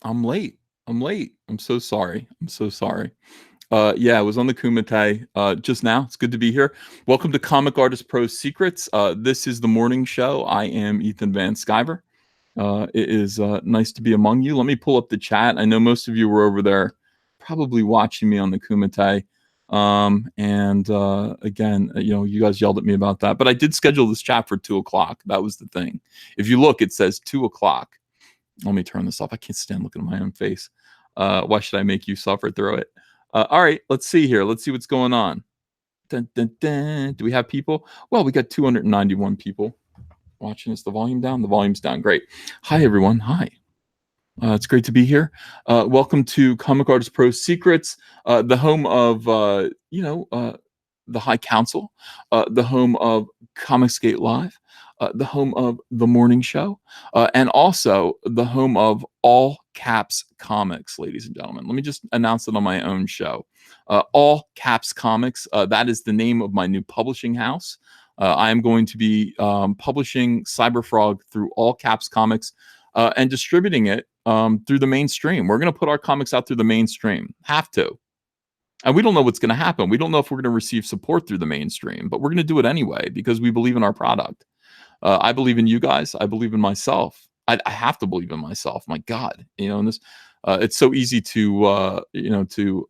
I'm late. I'm late. I'm so sorry. I'm so sorry. Yeah, I was on the Kumite just now. It's good to be here. Welcome to Comic Artist Pro Secrets. This is the morning show. I am Ethan Van Sciver. It is nice to be among you. Let me pull up the chat. I know most of you were over there probably watching me on the Kumite. And again, you guys yelled at me about that. But I did schedule this chat for 2 o'clock. That was the thing. If you look, it says 2 o'clock. Let me turn this off. I can't stand looking at my own face. Why should I make you suffer through it? All right, let's see here. Let's see what's going on. Dun, dun, dun. Do we have people? Well, we got 291 people watching. Is the volume down? The volume's down. Great. Hi, everyone. Hi. It's great to be here. Welcome to Comic Artist Pro Secrets, the home of, the High Council, the home of Comicsgate Live, the home of The Morning Show, and also the home of All Caps Comics, ladies and gentlemen. Let me just announce it on my own show. All Caps Comics, that is the name of my new publishing house. I am going to be publishing Cyberfrog through All Caps Comics and distributing it through the mainstream. We're going to put our comics out through the mainstream. Have to. And we don't know what's going to happen. We don't know if we're going to receive support through the mainstream, but we're going to do it anyway because we believe in our product. I believe in you guys. I believe in myself. I have to believe in myself. My God, and this, it's so easy to, to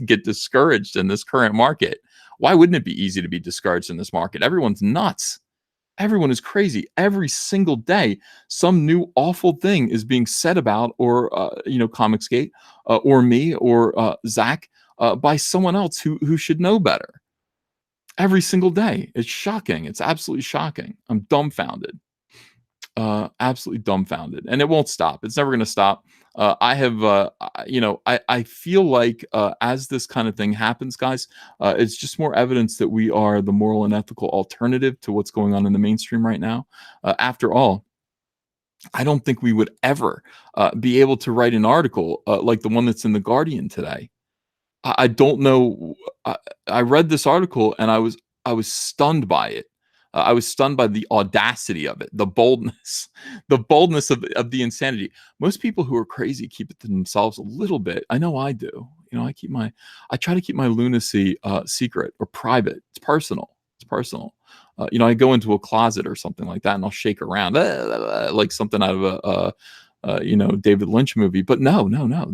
get discouraged in this current market. Why wouldn't it be easy to be discouraged in this market? Everyone's nuts. Everyone is crazy. Every single day, some new awful thing is being said about, or Comicsgate, or me, or Zach, by someone else who should know better. Every single day, it's shocking. It's absolutely shocking. I'm dumbfounded. Absolutely dumbfounded, and it won't stop. It's never going to stop. I have, I feel like as this kind of thing happens, guys, it's just more evidence that we are the moral and ethical alternative to what's going on in the mainstream right now. After all, I don't think we would ever be able to write an article like the one that's in the Guardian today. I don't know. I read this article and I was stunned by it. I was stunned by the audacity of it, the boldness, the boldness of the insanity. Most people who are crazy keep it to themselves a little bit. I know I do. I try to keep my lunacy secret or private. It's personal. It's personal. I go into a closet or something like that, and I'll shake around like something out of David Lynch movie. But no.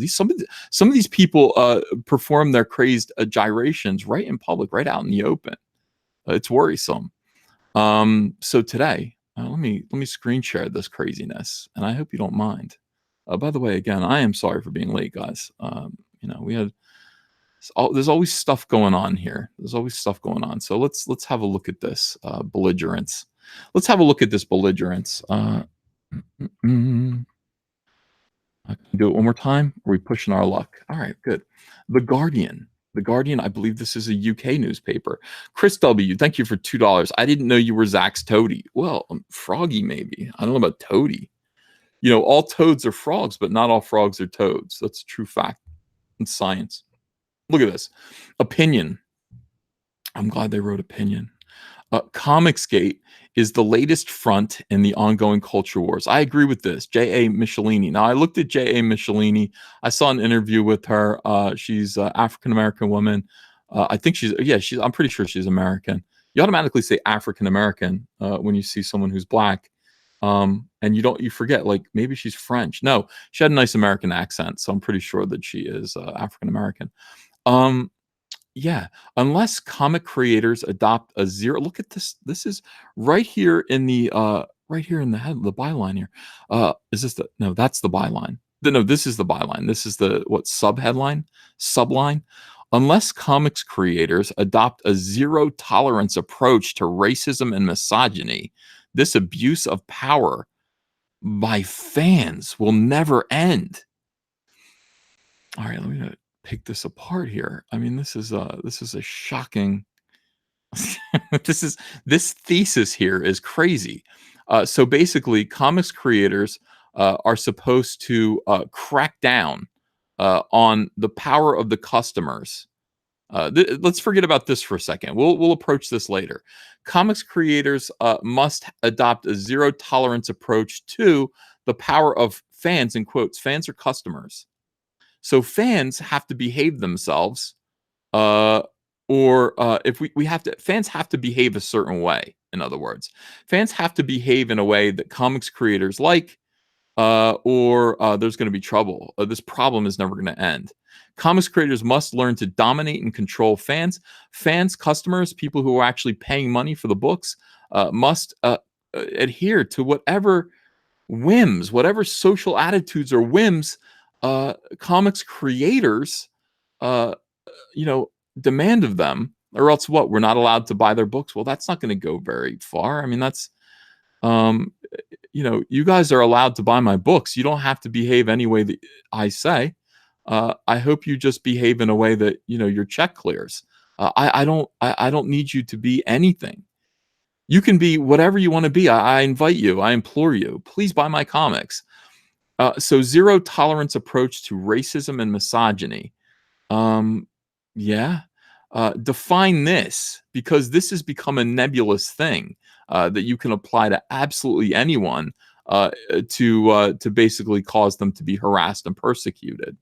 Some of these people perform their crazed gyrations right in public, right out in the open. It's worrisome. So today, let me screen share this craziness, and I hope you don't mind. By the way, again, I am sorry for being late, guys. We had there's always stuff going on here. There's always stuff going on. So let's have a look at this belligerence. Let's have a look at this belligerence. I can do it one more time. Are we pushing our luck? All right, good. The Guardian. The Guardian, I believe this is a UK newspaper. Chris W., thank you for $2. I didn't know you were Zach's toady. Well, Froggy maybe. I don't know about toady. All toads are frogs, but not all frogs are toads. That's a true fact in science. Look at this. Opinion. I'm glad they wrote opinion. Comicsgate is the latest front in the ongoing culture wars. I agree with this. J.A. Michelini. Now, I looked at J.A. Michelini. I saw an interview with her. She's an African-American woman. I think I'm pretty sure she's American. You automatically say African-American when you see someone who's black. And you forget, like, maybe she's French. No, she had a nice American accent. So I'm pretty sure that she is African-American. Yeah, unless comic creators adopt a zero. Look at this. This is right here in the the byline here. Is this no, that's the byline. No, this is the byline. This is the subline. Unless comics creators adopt a zero tolerance approach to racism and misogyny, this abuse of power by fans will never end. All right, let me pick this apart here. I mean, this is a shocking. This thesis here is crazy. So basically, comics creators are supposed to crack down on the power of the customers. Let's forget about this for a second. We'll approach this later. Comics creators must adopt a zero tolerance approach to the power of fans, in quotes, fans are customers. So fans have to behave themselves, uh, or if we have to, fans have to behave a certain way. In other words, fans have to behave in a way that comics creators like, or there's going to be trouble. This problem is never going to end. Comics creators must learn to dominate and control fans. Fans, customers, people who are actually paying money for the books, must adhere to whatever whims, whatever social attitudes or whims comics creators, uh, you know, demand of them, or else what? We're not allowed to buy their books. Well, that's not going to go very far. I mean, that's um, you guys are allowed to buy my books. You don't have to behave any way that I say. I hope you just behave in a way that your check clears. I don't need you to be anything. You can be whatever you want to be. I invite you. I implore you. Please buy my comics. So zero tolerance approach to racism and misogyny. Um, yeah. Define this, because this has become a nebulous thing that you can apply to absolutely anyone to basically cause them to be harassed and persecuted.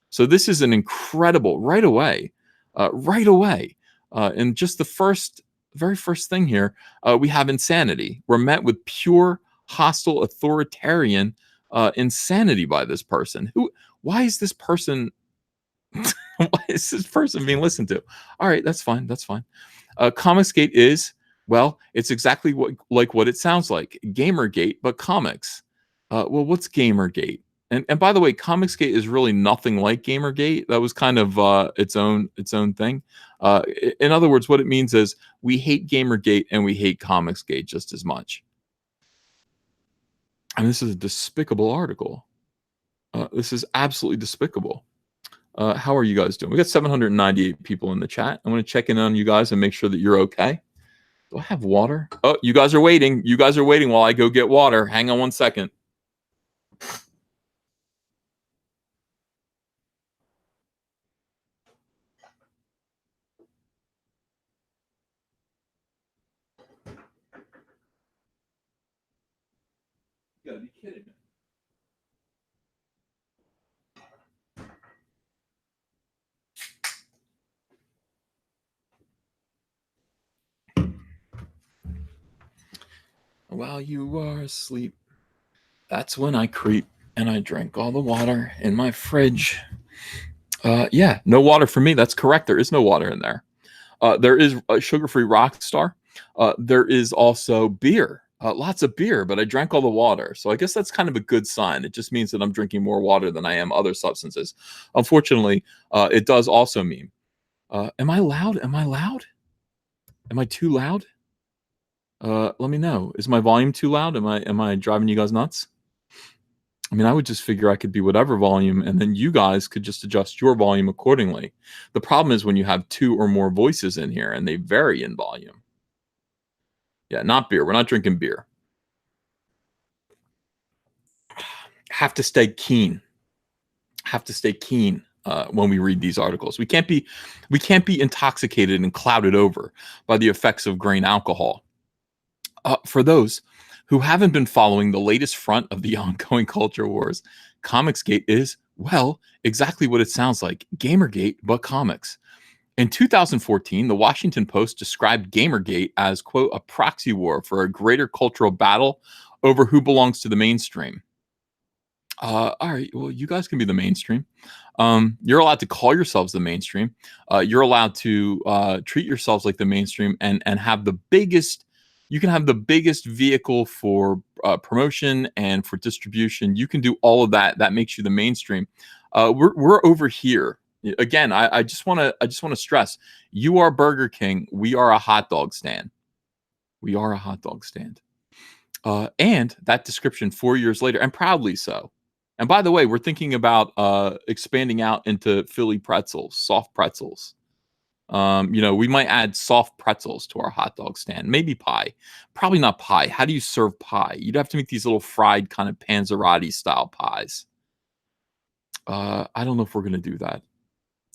So this is an incredible right away. And just very first thing here, we have insanity. We're met with pure, hostile, authoritarian insanity by this person. Why is this person? Why is this person being listened to? All right, that's fine. That's fine. Comicsgate is, well, it's exactly what it sounds like. Gamergate, but comics. Well, what's Gamergate? And by the way, Comicsgate is really nothing like Gamergate. That was kind of its own thing. In other words, what it means is we hate Gamergate and we hate Comicsgate just as much. And this is a despicable article. This is absolutely despicable. How are you guys doing? We got 798 people in the chat. I want to check in on you guys and make sure that you're okay. Do I have water? Oh, you guys are waiting. You guys are waiting while I go get water. Hang on one second. You gotta be kidding me. While you are asleep, that's when I creep and I drink all the water in my fridge. Yeah, no water for me. That's correct. There is no water in there. There is a sugar-free Rockstar. There is also beer, lots of beer, but I drank all the water. So I guess that's kind of a good sign. It just means that I'm drinking more water than I am other substances. Unfortunately, it does also mean, am I loud? Am I loud? Am I too loud? Let me know. Is my volume too loud? Am I driving you guys nuts? I mean, I would just figure I could be whatever volume, and then you guys could just adjust your volume accordingly. The problem is when you have two or more voices in here and they vary in volume. Yeah, not beer. We're not drinking beer. Have to stay keen. Have to stay keen when we read these articles. We can't be intoxicated and clouded over by the effects of grain alcohol. For those who haven't been following the latest front of the ongoing culture wars, Comicsgate is, well, exactly what it sounds like. Gamergate, but comics. In 2014, the Washington Post described Gamergate as, quote, a proxy war for a greater cultural battle over who belongs to the mainstream. All right, well, you guys can be the mainstream. You're allowed to call yourselves the mainstream. You're allowed to treat yourselves like the mainstream and have the biggest. You can have the biggest vehicle for promotion and for distribution. You can do all of that. That makes you the mainstream. We're over here. Again, I just want to stress, you are Burger King. We are a hot dog stand. We are a hot dog stand. And that description 4 years later, and proudly so. And by the way, we're thinking about expanding out into Philly pretzels, soft pretzels. We might add soft pretzels to our hot dog stand. Maybe pie. Probably not pie. How do you serve pie? You'd have to make these little fried kind of panzerotti style pies. I don't know if we're going to do that.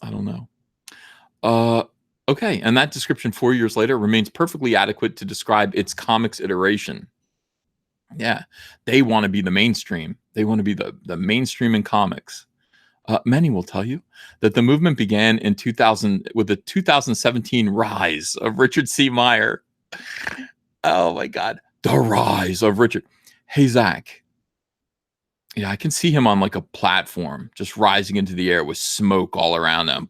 I don't know. Okay, and that description 4 years later remains perfectly adequate to describe its comics iteration. Yeah, they want to be the mainstream. They want to be the mainstream in comics. Many will tell you that the movement began in 2000 with the 2017 rise of Richard C. Meyer. Oh my God, the rise of Richard. Hey Zach, yeah, I can see him on like a platform, just rising into the air with smoke all around him,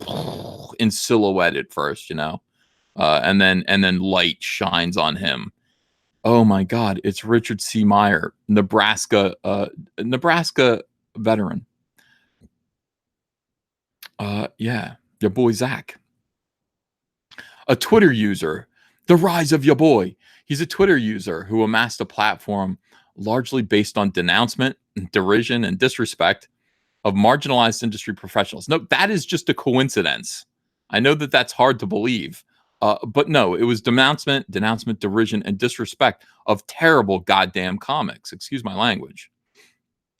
in silhouette at first, and then light shines on him. Oh my God, it's Richard C. Meyer, Nebraska veteran. Yeah, your boy Zach, a Twitter user. The rise of your boy. He's a Twitter user who amassed a platform largely based on denouncement, derision, and disrespect of marginalized industry professionals. No, that is just a coincidence. I know that that's hard to believe, but no, it was denouncement, derision, and disrespect of terrible goddamn comics. Excuse my language.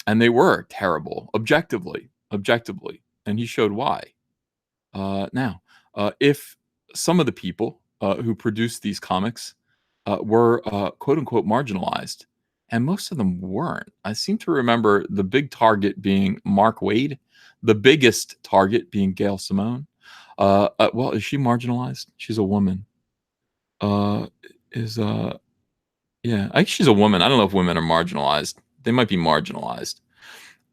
And they were terrible, objectively, and he showed why. Now, if some of the people who produced these comics were quote unquote marginalized, and most of them weren't. I seem to remember the big target being Mark Wade, the biggest target being Gail Simone. Well, is she marginalized? She's a woman. Uh, is Yeah, I think she's a woman. I don't know if women are marginalized. They might be marginalized.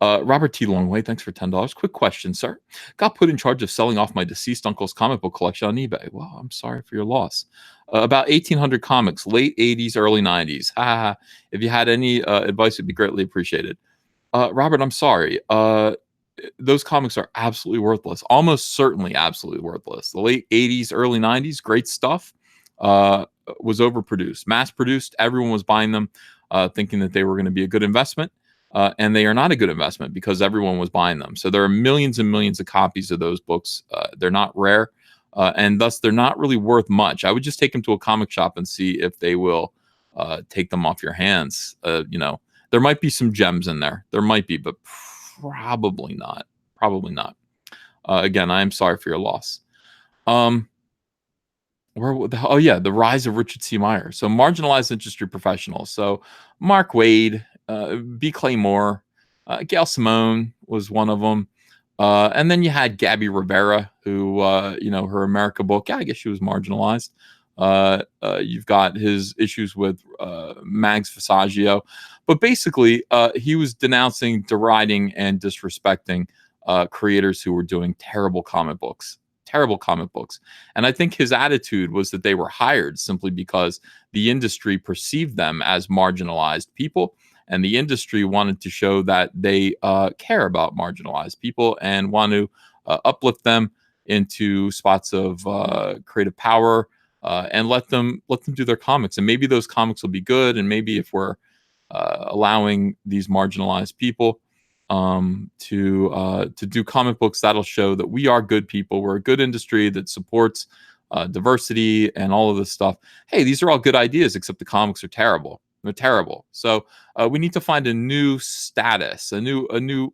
Robert T. Longway, thanks for $10. Quick question, sir. Got put in charge of selling off my deceased uncle's comic book collection on eBay. Well, I'm sorry for your loss. About 1,800 comics, late 80s, early 90s. Ha ha ha. If you had any advice, it'd be greatly appreciated. Robert, I'm sorry. Those comics are absolutely worthless. Almost certainly absolutely worthless. The late 80s, early 90s, great stuff. Was overproduced, mass produced. Everyone was buying them, thinking that they were going to be a good investment. And they are not a good investment because everyone was buying them. So there are millions and millions of copies of those books. They're not rare, and thus they're not really worth much. I would just take them to a comic shop and see if they will take them off your hands. There might be some gems in there. There might be, but probably not. Probably not. Again, I am sorry for your loss. Oh yeah, the rise of Richard C. Meyer. So marginalized industry professionals. So Mark Wade, B. Clay Moore, Gail Simone was one of them. And then you had Gabby Rivera, who, her America book. Yeah, I guess she was marginalized. You've got his issues with Mags Fasaggio. But basically, he was denouncing, deriding, and disrespecting creators who were doing terrible comic books. And I think his attitude was that they were hired simply because the industry perceived them as marginalized people. And the industry wanted to show that they care about marginalized people and want to uplift them into spots of creative power and let them do their comics. And maybe those comics will be good. And maybe if we're allowing these marginalized people to do comic books, that'll show that we are good people. We're a good industry that supports diversity and all of this stuff. Hey, these are all good ideas, except the comics are terrible. They're terrible. So we need to find a new status, a new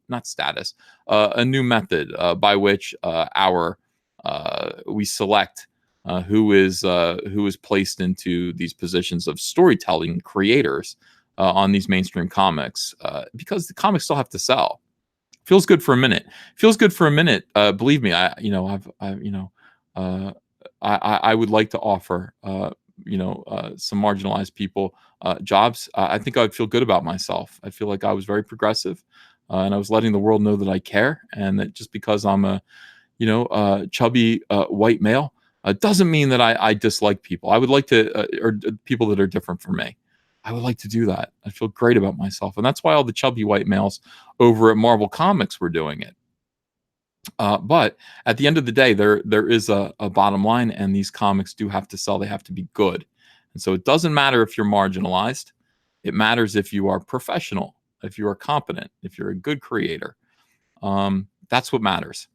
method by which we select who is placed into these positions of storytelling creators on these mainstream comics, because the comics still have to sell. Feels good for a minute. Believe me, I would like to offer some marginalized people jobs. I think I would feel good about myself. I feel like I was very progressive, and I was letting the world know that I care, and that just because I'm a chubby white male doesn't mean that I dislike people. I would like to, or people that are different from me. I would like to do that. I feel great about myself. And that's why all the chubby white males over at Marvel Comics were doing it. But at the end of the day, there is a bottom line, and these comics do have to sell. They have to be good. And so it doesn't matter if you're marginalized. It matters if you are professional, if you are competent, if you're a good creator. That's what matters.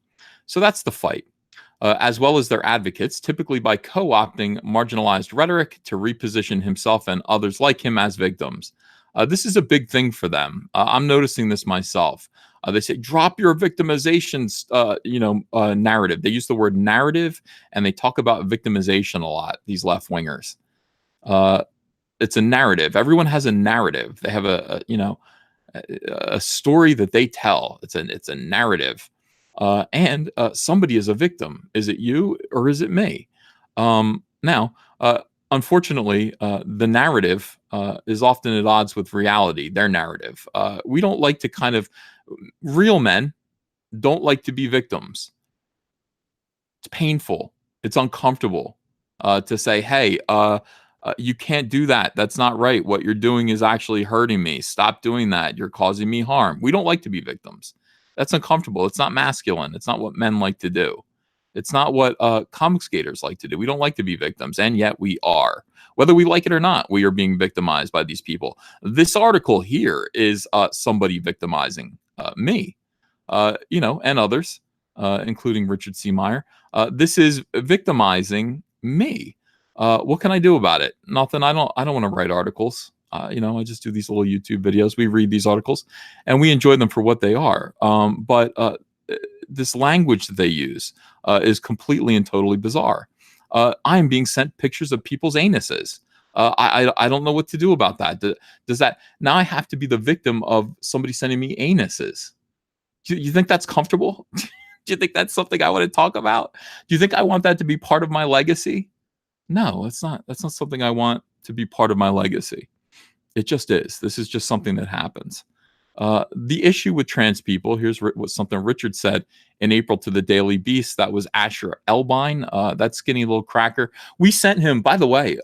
So that's the fight. As well as their advocates, typically by co-opting marginalized rhetoric to reposition himself and others like him as victims. This is a big thing for them. I'm noticing this myself. They say, drop your victimization, narrative. They use the word narrative, and they talk about victimization a lot, these left-wingers. It's a narrative. Everyone has a narrative. They have a story that they tell. It's a narrative, and somebody is a victim. Is it you or is it me? Now, unfortunately, the narrative is often at odds with reality. Their narrative. We don't like to kind of real men don't like to be victims. It's painful. It's uncomfortable to say, "Hey, you can't do that. That's not right. What you're doing is actually hurting me. Stop doing that. You're causing me harm." We don't like to be victims. That's uncomfortable. It's not masculine. It's not what men like to do. It's not what comic skaters like to do. We don't like to be victims, and yet we are. Whether we like it or not, we are being victimized by these people. This article here is somebody victimizing me, and others, including Richard C. Meyer. This is victimizing me. What can I do about it? Nothing. I don't want to write articles. I just do these little YouTube videos. We read these articles, and we enjoy them for what they are. But this language that they use is completely and totally bizarre. I am being sent pictures of people's anuses. I don't know what to do about that. Does that now I have to be the victim of somebody sending me anuses? Do you think that's comfortable? Do you think that's something I want to talk about? Do you think I want that to be part of my legacy? No, it's not. That's not something I want to be part of my legacy. It just is. This is just something that happens. The issue with trans people, here's what something Richard said in April to the Daily Beast. That was Asher Elbine, that skinny little cracker. We sent him, by the way,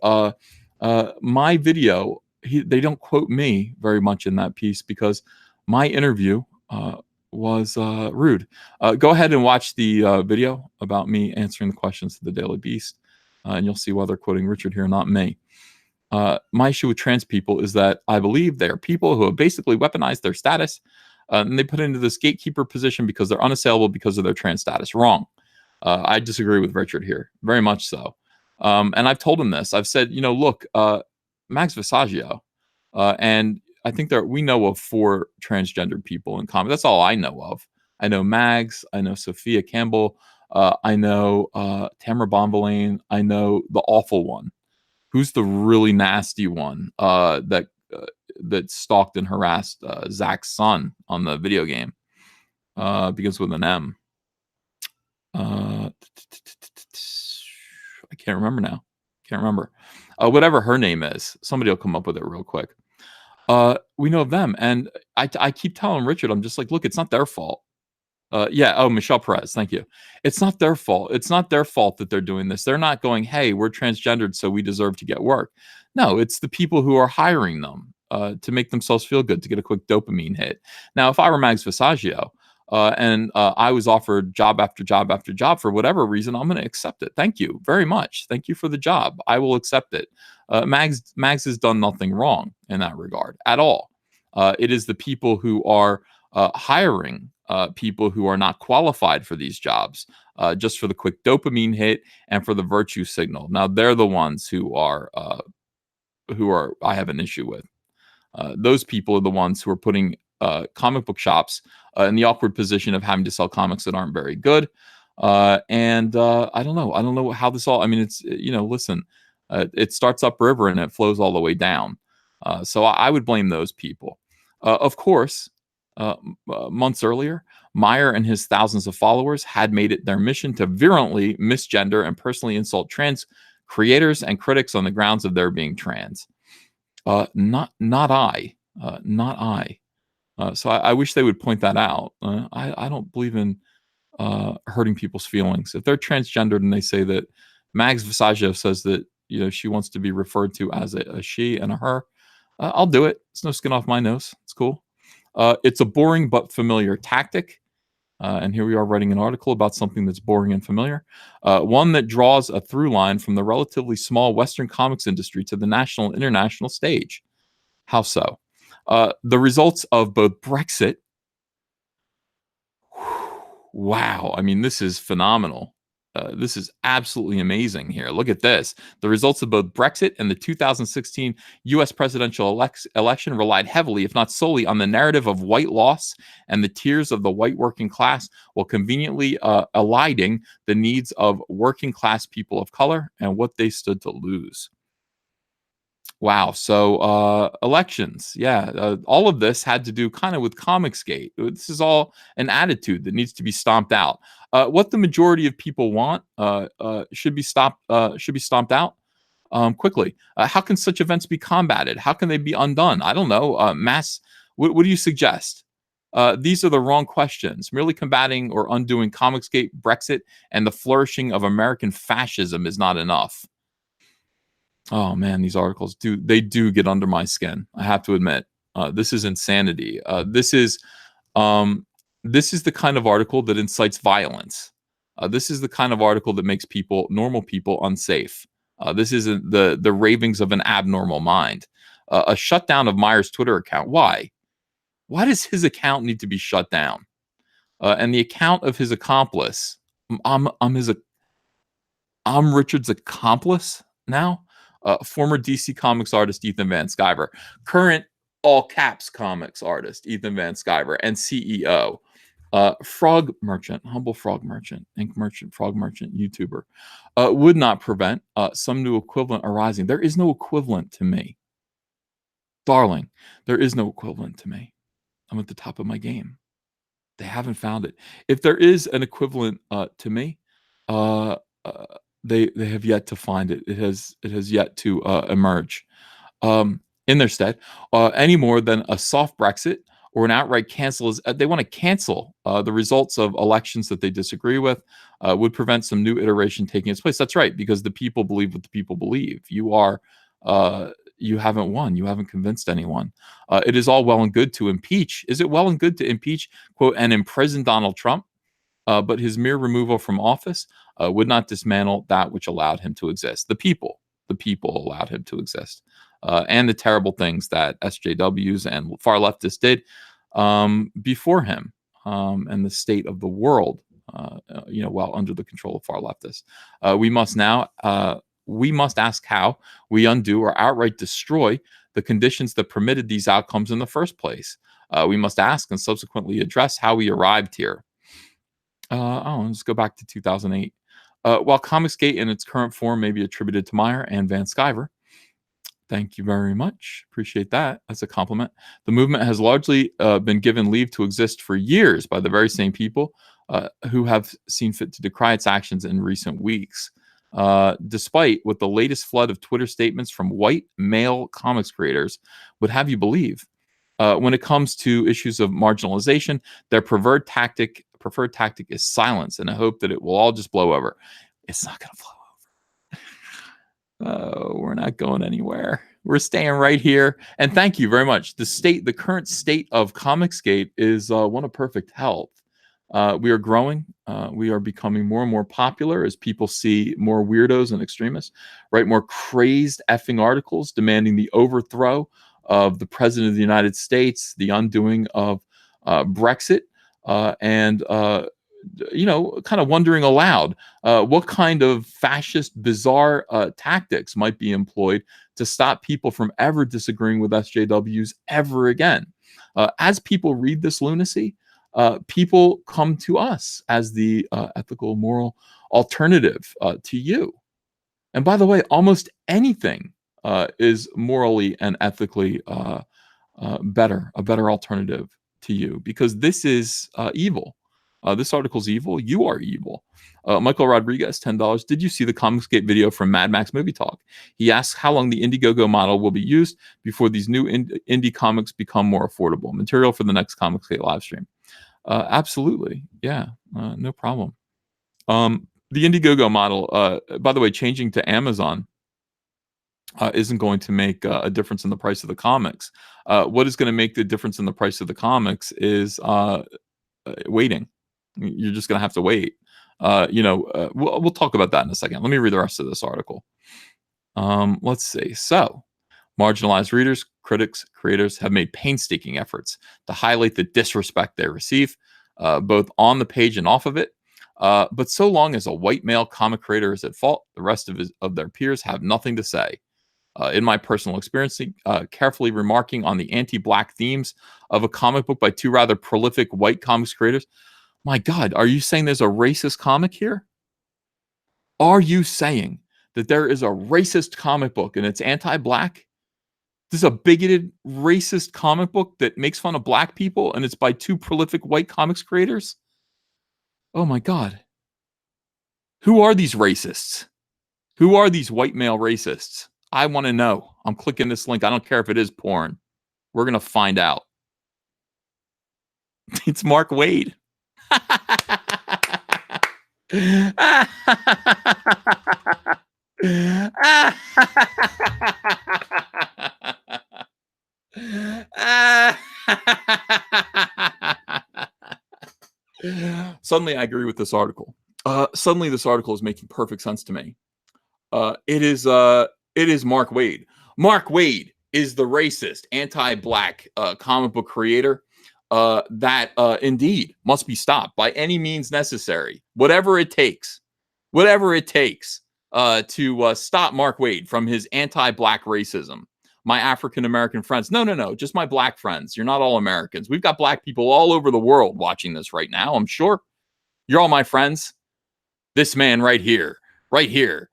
my video. They don't quote me very much in that piece because my interview was rude. Go ahead and watch the video about me answering the questions to the Daily Beast, and you'll see why they're quoting Richard here, not me. My issue with trans people is that I believe they are people who have basically weaponized their status, and they put into this gatekeeper position because they're unassailable because of their trans status. Wrong. I disagree with Richard here, very much so. And I've told him this. I've said, look, Max Visaggio, and I think we know of 4 transgendered people in common. That's all I know of. I know Mags. I know Sophia Campbell. I know Tamara Bonvillain. I know the awful one. Who's the really nasty one that stalked and harassed Zach's son on the video game? Begins with an M. I can't remember now. Can't remember. Whatever her name is, somebody will come up with it real quick. We know of them, and I keep telling Richard, I'm just like, look, it's not their fault. Michelle Perez, thank you. It's not their fault. It's not their fault that they're doing this. They're not going, hey, we're transgendered, so we deserve to get work. No, it's the people who are hiring them to make themselves feel good, to get a quick dopamine hit. Now, if I were Mags Visaggio and I was offered job after job after job for whatever reason, I'm going to accept it. Thank you very much. Thank you for the job. I will accept it. Mags has done nothing wrong in that regard at all. It is the people who are hiring people who are not qualified for these jobs just for the quick dopamine hit and for the virtue signal. Now they're the ones who are I have an issue with. Those people are the ones who are putting comic book shops in the awkward position of having to sell comics that aren't very good. And I don't know. I don't know how this all. I mean, it's listen, it starts upriver and it flows all the way down. So I would blame those people. Of course, months earlier, Meyer and his thousands of followers had made it their mission to virulently misgender and personally insult trans creators and critics on the grounds of their being trans. Not I. Not I. So I wish they would point that out. I don't believe in hurting people's feelings. If they're transgendered and they say that Mags Visaggio says that she wants to be referred to as a she and a her, I'll do it. It's no skin off my nose. It's cool. It's a boring but familiar tactic. And here we are writing an article about something that's boring and familiar. One that draws a through line from the relatively small Western comics industry to the national and international stage. How so? The results of both Brexit. Wow. I mean, this is phenomenal. This is absolutely amazing here. Look at this. The results of both Brexit and the 2016 U.S. presidential election relied heavily, if not solely, on the narrative of white loss and the tears of the white working class, while conveniently eliding the needs of working class people of color and what they stood to lose. Wow. So, elections. Yeah. All of this had to do kind of with Comicsgate. This is all an attitude that needs to be stomped out. What the majority of people want should be stomped out quickly. How can such events be combated? How can they be undone? I don't know. Mass. What do you suggest? These are the wrong questions. Merely combating or undoing Comicsgate, Brexit, and the flourishing of American fascism is not enough. Oh man, these articles do get under my skin. I have to admit, this is insanity. Um, this is the kind of article that incites violence. This is the kind of article that makes normal people, unsafe. This isn't the ravings of an abnormal mind. A shutdown of Meyer's Twitter account. Why? Why does his account need to be shut down? And the account of his accomplice. I'm his I'm Richard's accomplice now. Former DC Comics artist Ethan Van Sciver, current all caps comics artist Ethan Van Sciver, and CEO, frog merchant, humble frog merchant, ink merchant, frog merchant, YouTuber, would not prevent some new equivalent arising. There is no equivalent to me, darling. There is no equivalent to me. I'm at the top of my game. They haven't found it. If there is an equivalent to me, uh, uh, they have yet to find it. It has yet to emerge in their stead, any more than a soft Brexit or an outright cancel. They want to cancel the results of elections that they disagree with. Would prevent some new iteration taking its place. That's right, because the people believe what the people believe. You haven't won. You haven't convinced anyone. It is all well and good to impeach. Is it well and good to impeach, quote, and imprison Donald Trump? But his mere removal from office would not dismantle that which allowed him to exist. The people allowed him to exist. And the terrible things that SJWs and far leftists did before him, and the state of the world, while under the control of far leftists. We must ask how we undo or outright destroy the conditions that permitted these outcomes in the first place. We must ask and subsequently address how we arrived here. Let's go back to 2008. While Comicsgate in its current form may be attributed to Meyer and Van Sciver, thank you very much. Appreciate that. That's a compliment. The movement has largely been given leave to exist for years by the very same people who have seen fit to decry its actions in recent weeks. Despite what the latest flood of Twitter statements from white male comics creators would have you believe, when it comes to issues of marginalization, their preferred tactic is silence, and I hope that it will all just blow over. It's not going to blow over. Oh, we're not going anywhere. We're staying right here. And thank you very much. The current state of Comicsgate is one of perfect health. We are growing. We are becoming more and more popular as people see more weirdos and extremists write more crazed effing articles demanding the overthrow of the president of the United States, the undoing of Brexit, and kind of wondering aloud what kind of fascist, bizarre tactics might be employed to stop people from ever disagreeing with SJWs ever again. As people read this lunacy, people come to us as the ethical, moral alternative to you. And by the way, almost anything is morally and ethically a better alternative to you, because this is evil. This article's evil. You are evil. Michael Rodriguez, $10. Did you see the Comicsgate video from Mad Max Movie Talk? He asks how long the Indiegogo model will be used before these new indie comics become more affordable. Material for the next Comicsgate live stream. Absolutely. Yeah. No problem. The Indiegogo model, by the way, changing to Amazon isn't going to make a difference in the price of the comics. What is going to make the difference in the price of the comics is waiting. You're just going to have to wait. We'll talk about that in a second. Let me read the rest of this article. Let's see. So, marginalized readers, critics, creators have made painstaking efforts to highlight the disrespect they receive, both on the page and off of it. But so long as a white male comic creator is at fault, the rest of their peers have nothing to say. In my personal experience, carefully remarking on the anti-black themes of a comic book by two rather prolific white comics creators. My God, are you saying there's a racist comic here? Are you saying that there is a racist comic book and it's anti-black? This is a bigoted, racist comic book that makes fun of black people, and it's by two prolific white comics creators? Oh my God. Who are these racists? Who are these white male racists? I want to know. I'm clicking this link. I don't care if it is porn. We're going to find out. It's Mark Wade. Suddenly, I agree with this article. Suddenly, this article is making perfect sense to me. It is Mark Wade. Mark Wade is the racist, anti-black comic book creator that indeed must be stopped by any means necessary, whatever it takes, to stop Mark Wade from his anti-black racism. My African American friends, no, just my black friends. You're not all Americans. We've got black people all over the world watching this right now. I'm sure you're all my friends. This man right here, right here.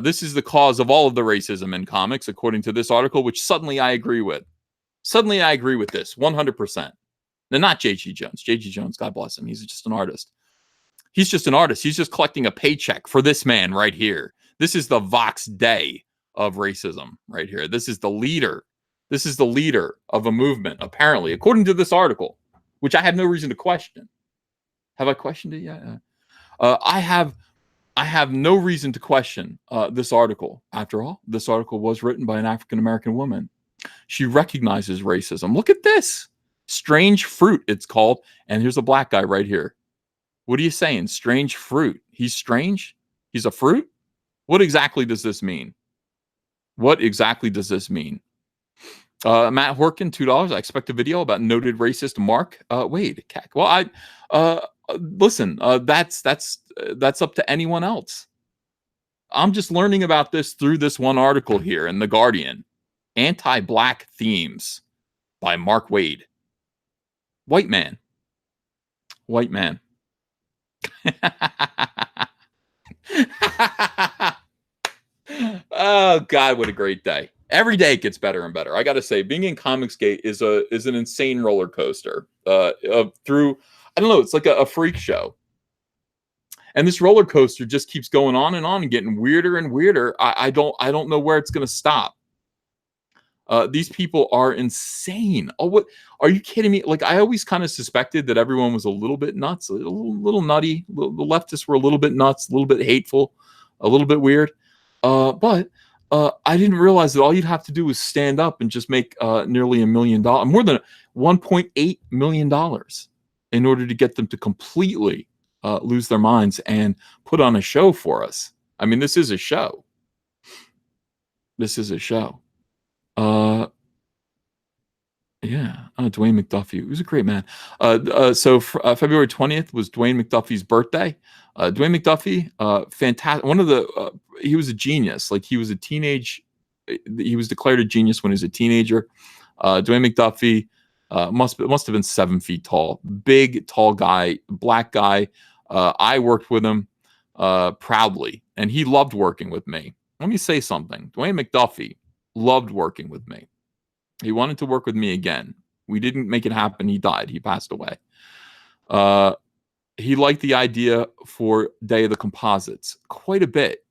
This is the cause of all of the racism in comics, according to this article, which suddenly I agree with. Suddenly I agree with this 100%. Now, not J.G. Jones. J.G. Jones, God bless him. He's just an artist. He's just an artist. He's just collecting a paycheck for this man right here. This is the Vox Day of racism right here. This is the leader. This is the leader of a movement, apparently, according to this article, which I have no reason to question. Have I questioned it yet? I have no reason to question this article. After all, this article was written by an African American woman. She recognizes racism. Look at this. Strange fruit, it's called. And here's a black guy right here. What are you saying? Strange fruit. He's strange? He's a fruit? What exactly does this mean? What exactly does this mean? Matt Horkin, $2. I expect a video about noted racist Mark Wade. Well, listen. That's up to anyone else. I'm just learning about this through this one article here in The Guardian. Anti-Black Themes by Mark Wade. White man. White man. Oh God, what a great day. Every day it gets better and better. I gotta say, being in Comicsgate is an insane roller coaster. Through, I don't know, it's like a freak show. And this roller coaster just keeps going on and getting weirder and weirder. I don't know where it's gonna stop. These people are insane. Oh, what are you kidding me? Like, I always kind of suspected that everyone was a little bit nuts, a little nutty. The leftists were a little bit nuts, a little bit hateful, a little bit weird. But I didn't realize that all you'd have to do was stand up and just make nearly $1 million, more than $1.8 million, in order to get them to completely lose their minds and put on a show for us. I mean, this is a show. This is a show. Yeah, Dwayne McDuffie. He was a great man. So February 20th was Dwayne McDuffie's birthday. Dwayne McDuffie, fantastic. He was a genius. Like, he was declared a genius when he was a teenager. Dwayne McDuffie must have been 7 feet tall. Big, tall guy, black guy. I worked with him proudly, and he loved working with me. Let me say something. Dwayne McDuffie loved working with me. He wanted to work with me again. We didn't make it happen. He died. He passed away. He liked the idea for Day of the Composites quite a bit.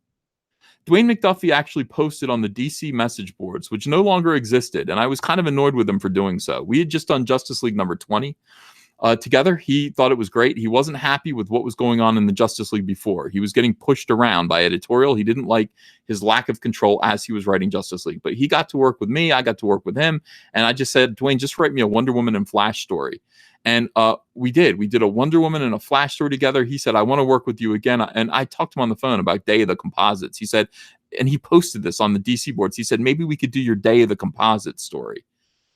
Dwayne McDuffie actually posted on the DC message boards, which no longer existed, and I was kind of annoyed with him for doing so. We had just done Justice League number 20 together. He thought it was great. He wasn't happy with what was going on in the Justice League before. He was getting pushed around by editorial. He didn't like his lack of control as he was writing Justice League. But he got to work with me. I got to work with him. And I just said, Dwayne, just write me a Wonder Woman and Flash story. And we did. We did a Wonder Woman and a Flash story together. He said, I want to work with you again. And I talked to him on the phone about Day of the Composites. He said, and he posted this on the DC boards. He said, maybe we could do your Day of the Composites story.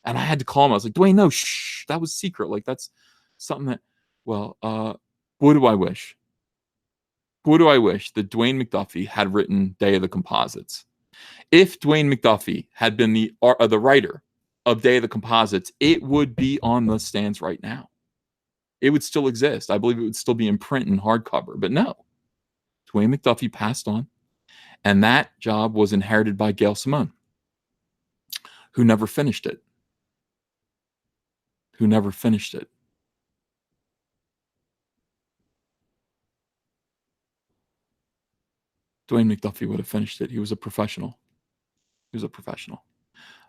And I had to call him. I was like, Dwayne, no, shh, that was secret. Like, that's something that, well, boy, do I wish. Boy, do I wish that Dwayne McDuffie had written Day of the Composites. If Dwayne McDuffie had been the writer of Day of the Composites, it would be on the stands right now. It would still exist. I believe it would still be in print and hardcover. But no, Dwayne McDuffie passed on, and that job was inherited by Gail Simone. Who never finished it? Who never finished it? Dwayne McDuffie would have finished it. He was a professional. He was a professional.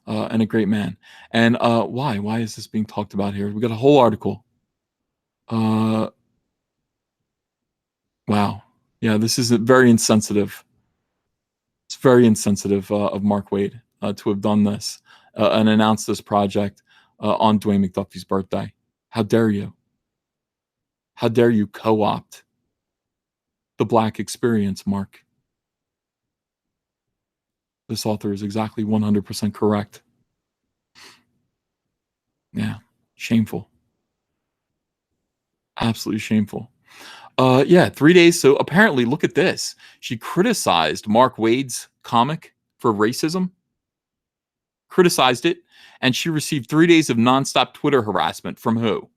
And a great man. And why? Why is this being talked about here? We got a whole article. Wow. Yeah, this is very insensitive. It's very insensitive of Mark Wade to have done this and announced this project on Dwayne McDuffie's birthday. How dare you? How dare you co-opt the Black experience, Mark? This author is exactly 100% correct. Yeah, shameful. Absolutely shameful. Yeah, 3 days. So apparently, look at this. She criticized Mark Wade's comic for racism, criticized it, and she received 3 days of nonstop Twitter harassment from who?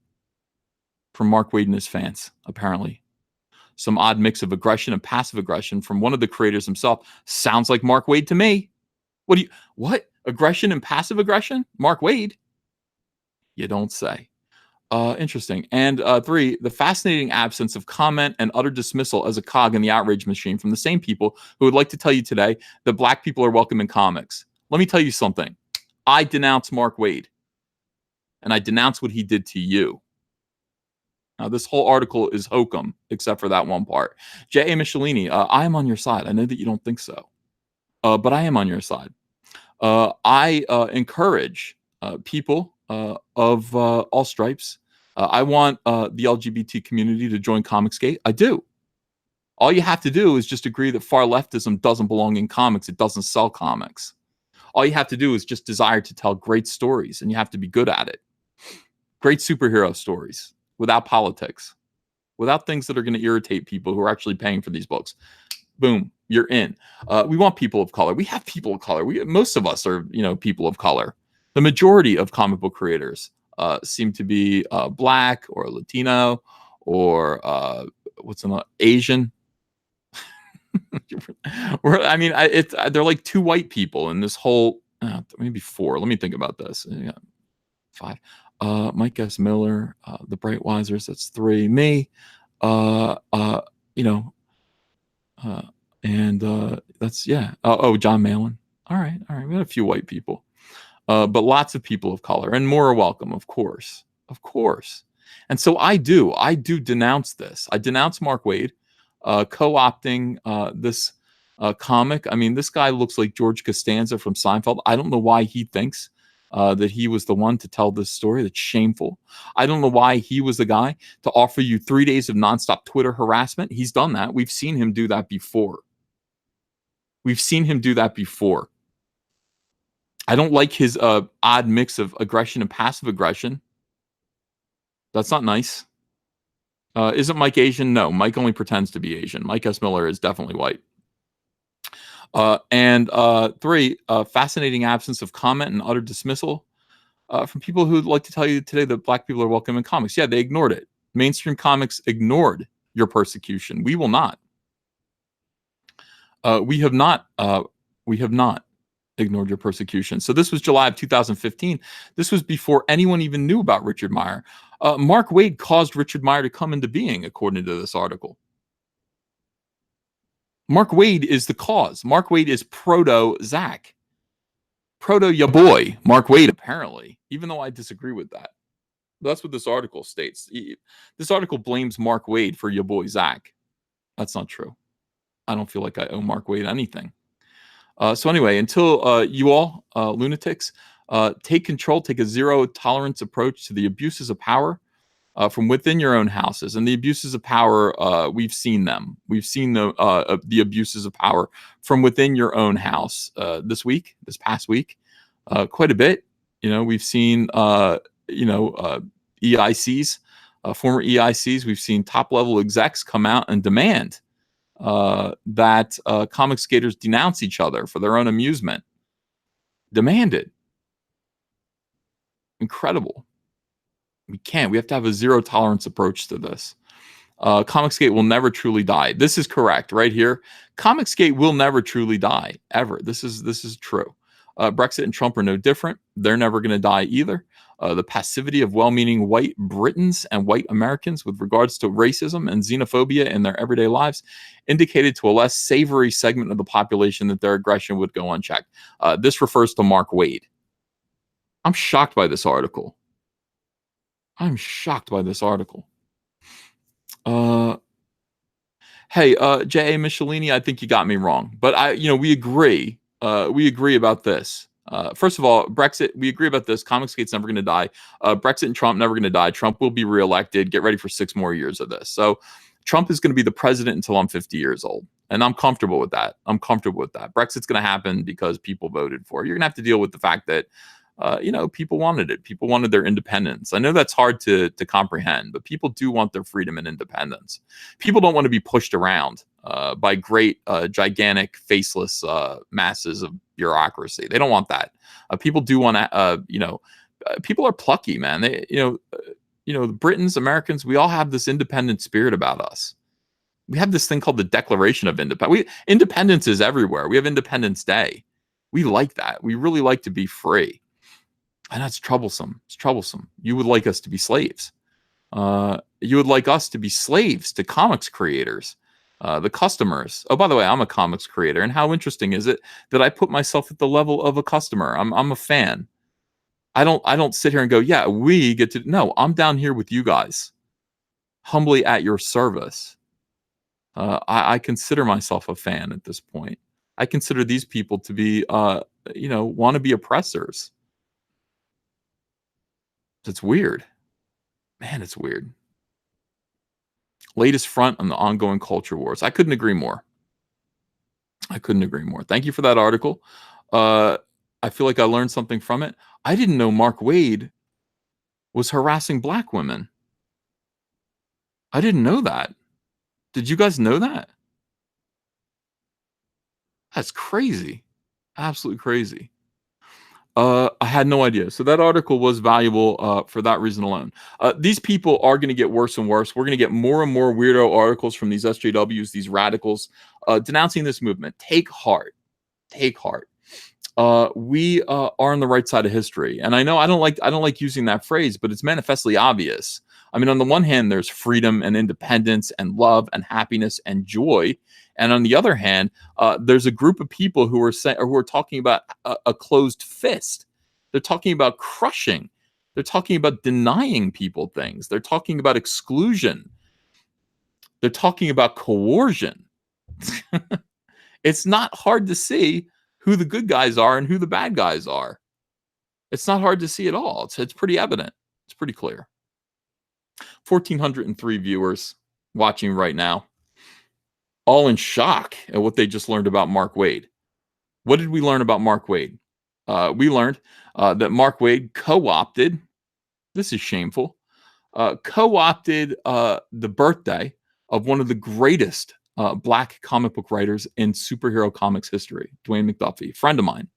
From Mark Wade and his fans, apparently. Some odd mix of aggression and passive aggression from one of the creators himself. Sounds like Mark Wade to me. What? Aggression and passive aggression? Mark Wade? You don't say. Interesting. And 3, the fascinating absence of comment and utter dismissal as a cog in the outrage machine from the same people who would like to tell you today that Black people are welcome in comics. Let me tell you something. I denounce Mark Wade, and I denounce what he did to you. Now, this whole article is hokum, except for that one part. J.A. Michelini, I am on your side. I know that you don't think so, but I am on your side. I encourage people of all stripes. I want the LGBT community to join Comicsgate. I do. All you have to do is just agree that far leftism doesn't belong in comics. It doesn't sell comics. All you have to do is just desire to tell great stories, and you have to be good at it. Great superhero stories without politics, without things that are going to irritate people who are actually paying for these books. Boom, you're in. We want people of color. We have people of color. Most of us are, people of color. The majority of comic book creators seem to be Black or Latino or Asian. They're like 2 white people in this whole, maybe 4. Let me think about this. Yeah, 5. Mike S. Miller, the Brightwisers, that's 3. Me, that's, yeah. John Malin. All right. We got a few white people, but lots of people of color, and more are welcome, of course. And so I do denounce this. I denounce Mark Wade co-opting this comic. I mean, this guy looks like George Costanza from Seinfeld. I don't know why he thinks that he was the one to tell this story. That's shameful. I don't know why he was the guy to offer you 3 days of nonstop Twitter harassment. He's done that. We've seen him do that before. I don't like his odd mix of aggression and passive aggression. That's not nice. Isn't Mike Asian? No, Mike only pretends to be Asian. Mike S. Miller is definitely white. And 3, fascinating absence of comment and utter dismissal from people who'd like to tell you today that Black people are welcome in comics. Yeah, they ignored it. Mainstream comics ignored your persecution. We will not. We have not ignored your persecution. So this was July of 2015. This was before anyone even knew about Richard Meyer. Mark Wade caused Richard Meyer to come into being, according to this article. Mark Wade is the cause. Mark Wade is proto-Zach. Proto-ya boy, Mark Wade, apparently, even though I disagree with that. That's what this article states. This article blames Mark Wade for ya boy Zach. That's not true. I don't feel like I owe Mark Wade anything. So anyway, until you all, lunatics, take control, take a zero tolerance approach to the abuses of power from within your own houses. And the abuses of power, we've seen them. We've seen the abuses of power from within your own house this past week, quite a bit. We've seen, EICs, former EICs. We've seen top level execs come out and demand that comic skaters denounce each other for their own amusement. Demand it. Incredible. We can't. We have to have a zero tolerance approach to this. Comicsgate will never truly die. This is correct right here. Comicsgate will never truly die ever. This is true. Brexit and Trump are no different. They're never going to die either. The passivity of well meaning white Britons and white Americans with regards to racism and xenophobia in their everyday lives indicated to a less savory segment of the population that their aggression would go unchecked. This refers to Mark Wade. I'm shocked by this article. I'm shocked by this article. Hey, J.A. Michelini, I think you got me wrong. But we agree. We agree about this. First of all, Brexit, we agree about this. Comicsgate's never going to die. Brexit and Trump never going to die. Trump will be reelected. Get ready for 6 more years of this. So Trump is going to be the president until I'm 50 years old. And I'm comfortable with that. Brexit's going to happen because people voted for it. You're going to have to deal with the fact that people wanted it. People wanted their independence. I know that's hard to comprehend, but people do want their freedom and independence. People don't want to be pushed around by great, gigantic, faceless masses of bureaucracy. They don't want that. People do want to, people are plucky, man. They, the Britons, Americans, we all have this independent spirit about us. We have this thing called the Declaration of Independence. Independence is everywhere. We have Independence Day. We like that. We really like to be free. And that's troublesome. It's troublesome. You would like us to be slaves. You would like us to be slaves to comics creators, the customers. Oh, by the way, I'm a comics creator. And how interesting is it that I put myself at the level of a customer? I'm a fan. I don't sit here and go, yeah, we get to. No, I'm down here with you guys, humbly at your service. I consider myself a fan at this point. I consider these people to be, want to be oppressors. It's weird. Man, it's weird. Latest front on the ongoing culture wars. I couldn't agree more. Thank you for that article. I feel like I learned something from it. I didn't know Mark Wade was harassing black women. I didn't know that. Did you guys know that? That's crazy. Absolutely crazy. I had no idea. So that article was valuable for that reason alone. These people are going to get worse and worse. We're going to get more and more weirdo articles from these SJWs, these radicals, denouncing this movement. Take heart. Take heart. We are on the right side of history, and I know I don't like using that phrase, but it's manifestly obvious. I mean, on the one hand, there's freedom and independence and love and happiness and joy, and on the other hand, there's a group of people who are talking about a closed fist. They're talking about crushing. They're talking about denying people things. They're talking about exclusion. They're talking about coercion. It's not hard to see who the good guys are and who the bad guys are. It's not hard to see at all. It's pretty evident. It's pretty clear. 1,403 viewers watching right now, all in shock at what they just learned about Mark Wade. What did we learn about Mark Wade? We learned that Mark Wade co-opted, this is shameful, co-opted the birthday of one of the greatest black comic book writers in superhero comics history, Dwayne McDuffie, friend of mine.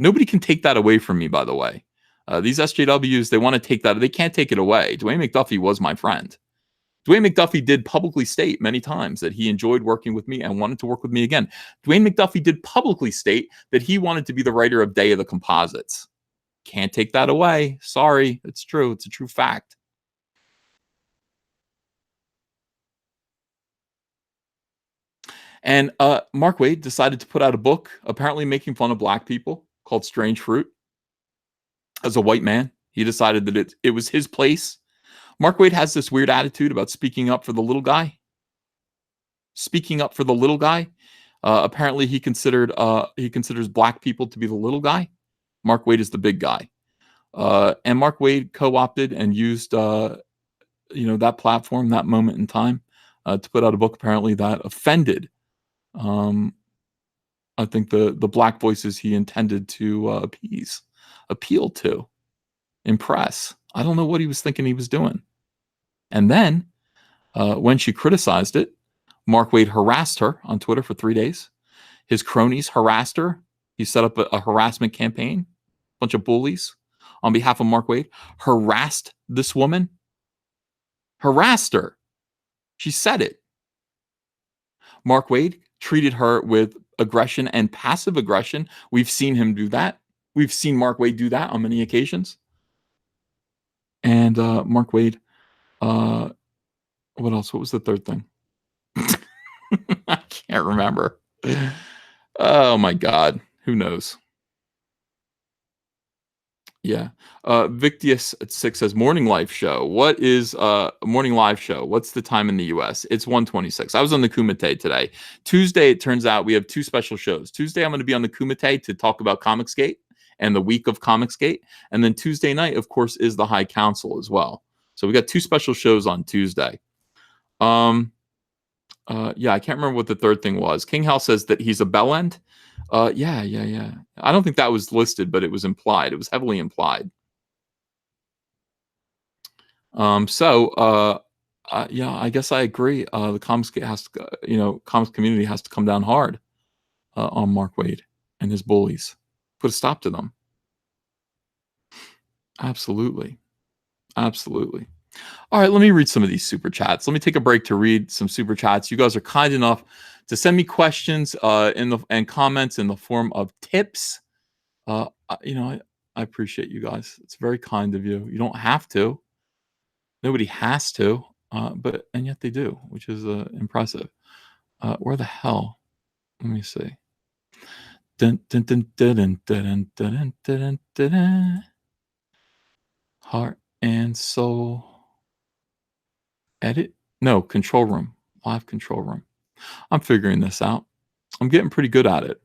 Nobody can take that away from me, by the way. These SJWs, they want to take that. They can't take it away. Dwayne McDuffie was my friend. Dwayne McDuffie did publicly state many times that he enjoyed working with me and wanted to work with me again. Dwayne McDuffie did publicly state that he wanted to be the writer of Day of the Composites. Can't take that away. Sorry. It's true. It's a true fact. And Mark Wade decided to put out a book, apparently making fun of black people, called Strange Fruit. As a white man, he decided that it was his place. Mark Wade has this weird attitude about speaking up for the little guy. Speaking up for the little guy. Apparently, he considers black people to be the little guy. Mark Wade is the big guy. And Mark Wade co-opted and used that platform, that moment in time, to put out a book apparently that offended I think the black voices he intended to appeal to, impress. I don't know what he was thinking he was doing. And then when she criticized it, Mark Wade harassed her on Twitter for 3 days. His cronies harassed her. He set up a harassment campaign, a bunch of bullies on behalf of Mark Wade, harassed this woman, harassed her. She said it. Mark Wade treated her with aggression and passive aggression. We've seen him do that. We've seen Mark Wade do that on many occasions. And Mark Wade, what else? What was the third thing? I can't remember. Oh my God. Who knows? Yeah. Victius at 6 says morning live show. What is morning live show? What's the time in the US? It's 1:26. I was on the Kumite today. Tuesday, it turns out we have two special shows. Tuesday, I'm going to be on the Kumite to talk about Comicsgate and the week of Comicsgate. And then Tuesday night, of course, is the High Council as well. So we got two special shows on Tuesday. Yeah, I can't remember what the third thing was. King Hell says that he's a bellend. Yeah. I don't think that was listed, but it was implied. It was heavily implied. Yeah, I guess I agree. The comics comics community has to come down hard on Mark Wade and his bullies. Put a stop to them. Absolutely. All right, let me read some of these super chats. Let me take a break to read some super chats. You guys are kind enough to send me questions and comments in the form of tips. I appreciate you guys. It's very kind of you. You don't have to. Nobody has to, and yet they do, which is impressive. Where the hell? Let me see. Dun, dun, dun, dun, dun, dun, dun, dun, dun, dun. Heart and soul. Edit? No, control room. Live control room. I'm figuring this out. I'm getting pretty good at it.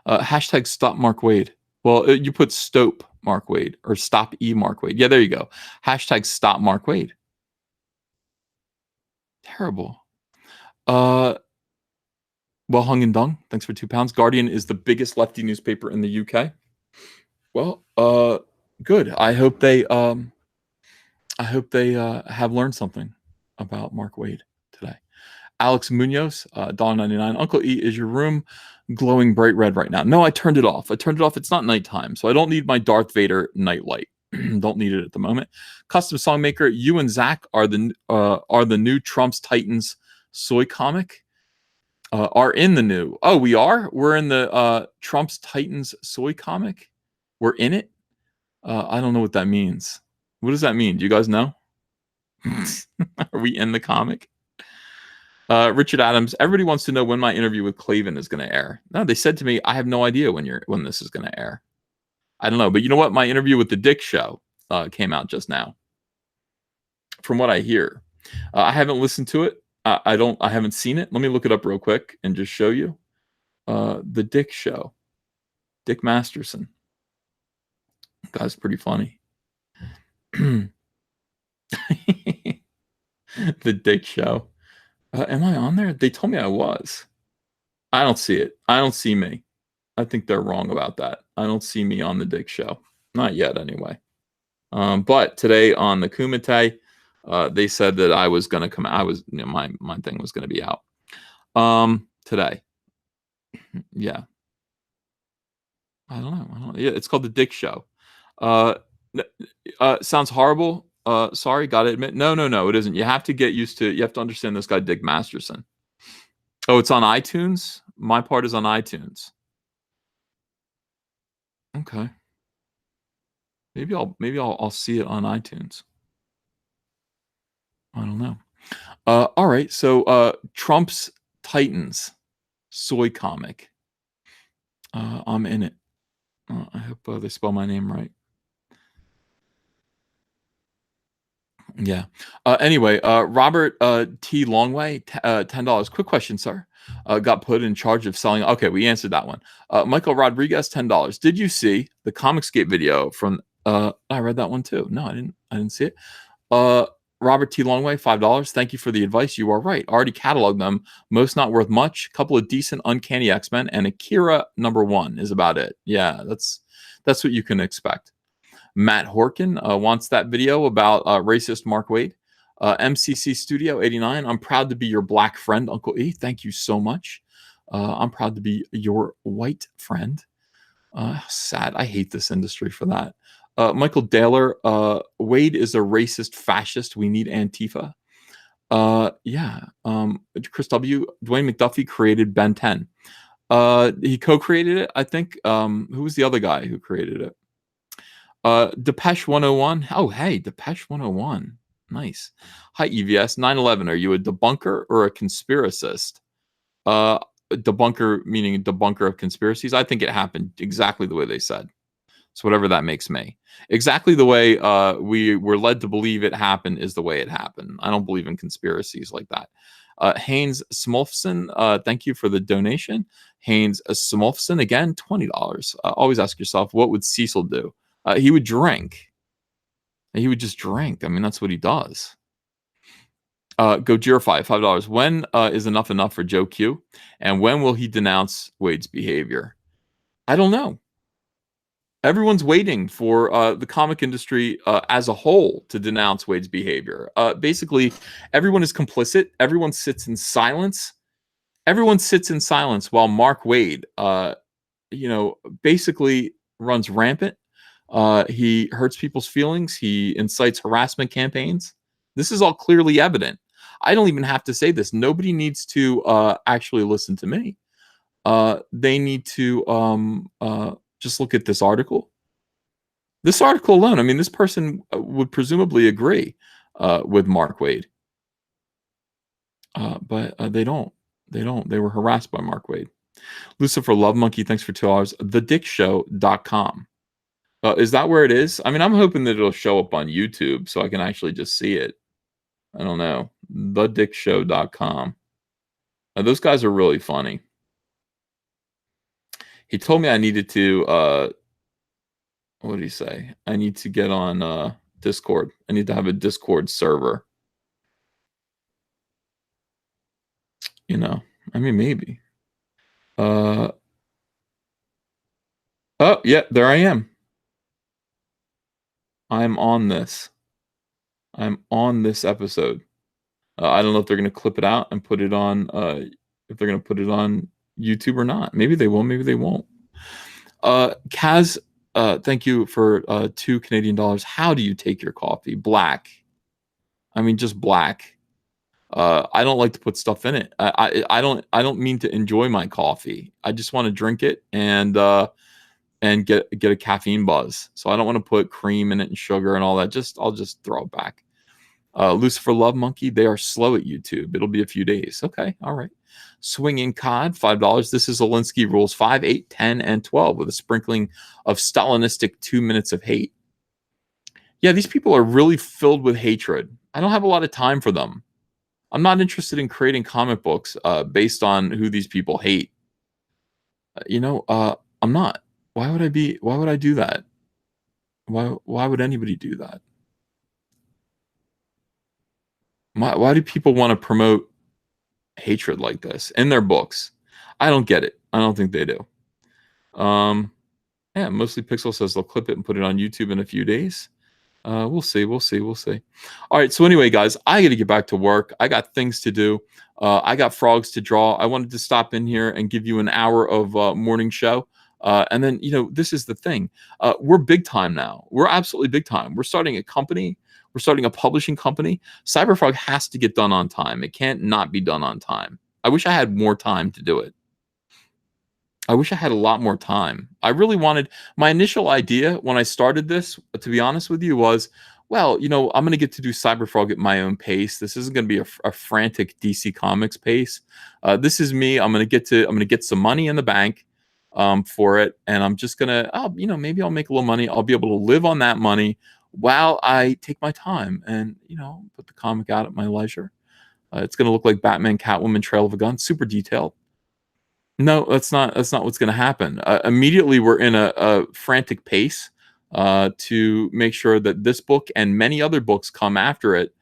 Hashtag stop Mark Wade. Well, you put stop Mark Wade or stop Mark Wade. Yeah, there you go. Hashtag stop Mark Wade. Terrible. Well hung and dung. Thanks for £2. Guardian is the biggest lefty newspaper in the UK. Well, good. I hope they have learned something about Mark Wade today. Alex Munoz, $1.99. Uncle E, is your room glowing bright red right now? No, I turned it off. It's not nighttime, so I don't need my Darth Vader nightlight. Don't need it at the moment. Custom Songmaker, you and Zach are the new Trump's Titans soy comic. Are in the new. Oh, we are? We're in the Trump's Titans soy comic? We're in it? I don't know what that means. What does that mean? Do you guys know? Are we in the comic? Richard Adams, everybody wants to know when my interview with Clavin is going to air. No, they said to me, I have no idea when this is going to air. I don't know, but you know what? My interview with the Dick Show came out just now. From what I hear, I haven't listened to it. I haven't seen it. Let me look it up real quick and just show you. The Dick Show. Dick Masterson. Guy's pretty funny. The Dick Show. Am I on there? They told me I was. I don't see it. I don't see me. I think they're wrong about that. I don't see me on the Dick Show. Not yet, anyway. But today on the Kumite, they said that I was going to come out. My thing was going to be out today. Yeah. I don't know. Yeah, it's called the Dick Show. Sounds horrible. Sorry, gotta admit. No, it isn't. You have to understand this guy, Dick Masterson. Oh, it's on iTunes? My part is on iTunes. Okay. Maybe I'll see it on iTunes. I don't know. All right. So Trump's Titans soy comic. I'm in it. I hope they spell my name right. Yeah. Anyway, Robert T. Longway, $10. Quick question, sir. Got put in charge of selling. Okay, we answered that one. Michael Rodriguez, $10. Did you see the Comicsgate video from? I read that one too. No, I didn't see it. Robert T. Longway, $5. Thank you for the advice. You are right. Already cataloged them. Most not worth much. Couple of decent Uncanny X-Men and Akira #1 is about it. Yeah, that's what you can expect. Matt Horkin wants that video about racist Mark Wade. MCC Studio 89. I'm proud to be your black friend, Uncle E. Thank you so much. I'm proud to be your white friend. Sad. I hate this industry for that. Michael Daler. Wade is a racist fascist. We need Antifa. Yeah. Chris W. Dwayne McDuffie created Ben 10. He co-created it, I think. Who was the other guy who created it? Depeche 101. Oh, hey, Depeche 101. Nice. Hi, EVS 911. Are you a debunker or a conspiracist? Debunker meaning a debunker of conspiracies. I think it happened exactly the way they said. So whatever that makes me. Exactly the way we were led to believe it happened is the way it happened. I don't believe in conspiracies like that. Haynes Smolfson, thank you for the donation. Haynes Smolfson, again, $20. Always ask yourself, what would Cecil do? He would drink. He would just drink. I mean, that's what he does. Gojirify, $5. When is enough for Joe Q? And when will he denounce Wade's behavior? I don't know. Everyone's waiting for the comic industry as a whole to denounce Wade's behavior. Basically, everyone is complicit. Everyone sits in silence. Everyone sits in silence while Mark Wade, basically runs rampant. He hurts people's feelings. He incites harassment campaigns. This is all clearly evident. I don't even have to say this. Nobody needs to actually listen to me. They need to just look at this article. This article alone, I mean, this person would presumably agree with Mark Wade. But they don't. They don't. They were harassed by Mark Wade. Lucifer Love Monkey, thanks for $2. TheDickShow.com. Is that where it is? I mean, I'm hoping that it'll show up on YouTube so I can actually just see it. I don't know. TheDickShow.com. Those guys are really funny. He told me I needed to, what did he say? I need to get on Discord. I need to have a Discord server. I mean, maybe. Oh, yeah, there I am. I'm on this. I'm on this episode. I don't know if they're going to clip it out and put it on, if they're going to put it on YouTube or not. Maybe they will, maybe they won't. Kaz, thank you for $2 Canadian. How do you take your coffee? Black. I mean, just black. I don't like to put stuff in it. I don't mean to enjoy my coffee. I just want to drink it and get a caffeine buzz. So I don't want to put cream in it and sugar and all that. I'll just throw it back. Lucifer Love Monkey, they are slow at YouTube. It'll be a few days. Okay, all right. Swinging Cod, $5. This is Alinsky rules 5, 8, 10, and 12 with a sprinkling of Stalinistic 2 minutes of hate. Yeah, these people are really filled with hatred. I don't have a lot of time for them. I'm not interested in creating comic books based on who these people hate. I'm not. Why would I do that? Why would anybody do that? Why do people want to promote hatred like this in their books? I don't get it. I don't think they do. Yeah, Mostly Pixel says they'll clip it and put it on YouTube in a few days. We'll see. All right. So anyway, guys, I got to get back to work. I got things to do. I got frogs to draw. I wanted to stop in here and give you an hour of morning show. And then, this is the thing. We're big time now. We're absolutely big time. We're starting a company. We're starting a publishing company. Cyberfrog has to get done on time. It can't not be done on time. I wish I had more time to do it. I wish I had a lot more time. I really wanted, my initial idea when I started this, to be honest with you, was, well, I'm going to get to do Cyberfrog at my own pace. This isn't going to be a frantic DC Comics pace. This is me. I'm going to get some money in the bank for it, and I'm just going to, maybe I'll make a little money. I'll be able to live on that money while I take my time and, put the comic out at my leisure. It's going to look like Batman, Catwoman, Trail of a Gun, super detailed. No, that's not what's going to happen. Immediately, we're in a frantic pace to make sure that this book and many other books come after it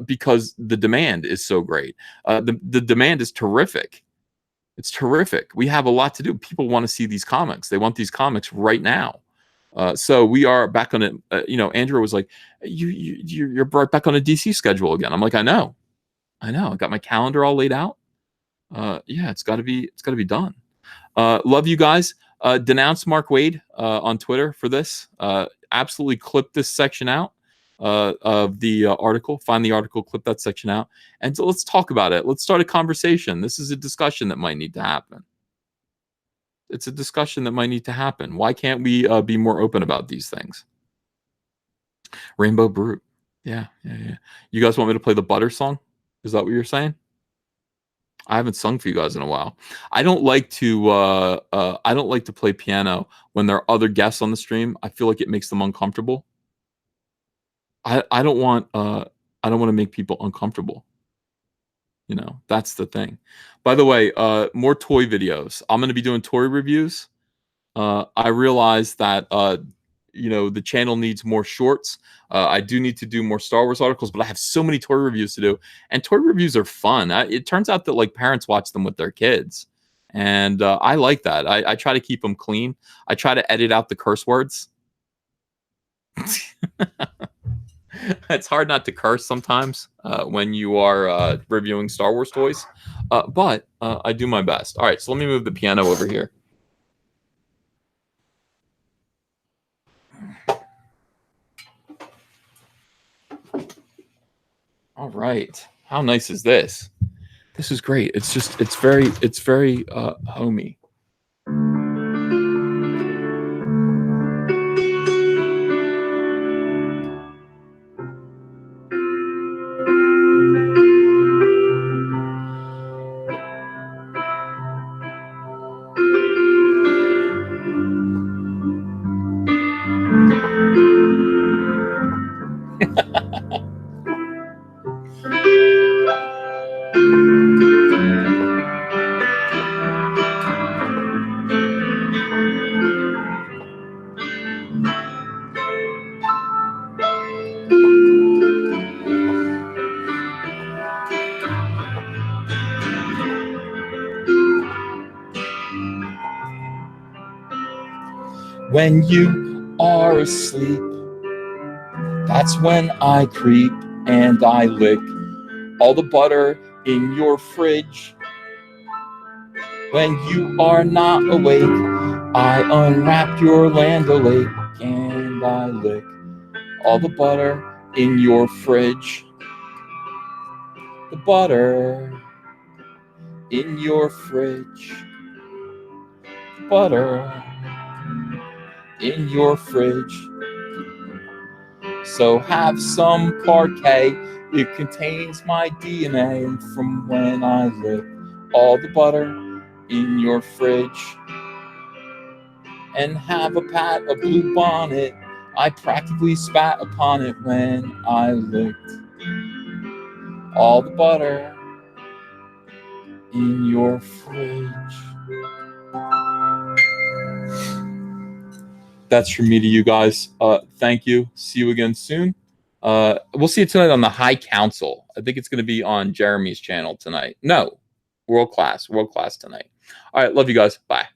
because the demand is so great. The demand is terrific. It's terrific. We have a lot to do. People want to see these comics. They want these comics right now. So we are back on it. Andrew was like, "You're brought back on a DC schedule again." I'm like, I know. I got my calendar all laid out. Yeah, it's got to be done. Love you guys. Denounce Mark Wade on Twitter for this. Absolutely clip this section out of the article. Find the article, clip that section out, and so let's talk about it. Let's start a conversation. This is a discussion that might need to happen. It's a discussion that might need to happen. Why can't we be more open about these things? Rainbow Brute. Yeah, yeah, yeah. You guys want me to play the Butter song? Is that what you're saying? I haven't sung for you guys in a while. I don't like to play piano when there are other guests on the stream. I feel like it makes them uncomfortable. I don't want I don't want to make people uncomfortable. You know, that's the thing. By the way, more toy videos. I'm going to be doing toy reviews. I realize that the channel needs more shorts. I do need to do more Star Wars articles, but I have so many toy reviews to do, and toy reviews are fun. It turns out that like parents watch them with their kids, and I like that. I try to keep them clean. I try to edit out the curse words. It's hard not to curse sometimes when you are reviewing Star Wars toys, but I do my best. All right, so let me move the piano over here. All right. How nice is this? This is great. It's very homey. When you are asleep, that's when I creep and I lick all the butter in your fridge. When you are not awake, I unwrap your Land O'Lake and I lick all the butter in your fridge. The butter in your fridge. The butter in your fridge. So have some parquet. It contains my DNA from when I lick all the butter in your fridge. And have a pat, a blue bonnet. I practically spat upon it when I licked all the butter in your fridge. That's from me to you guys. Thank you. See you again soon. We'll see you tonight on the High Council. I think it's going to be on Jeremy's channel tonight. No, world class tonight. All right. Love you guys. Bye.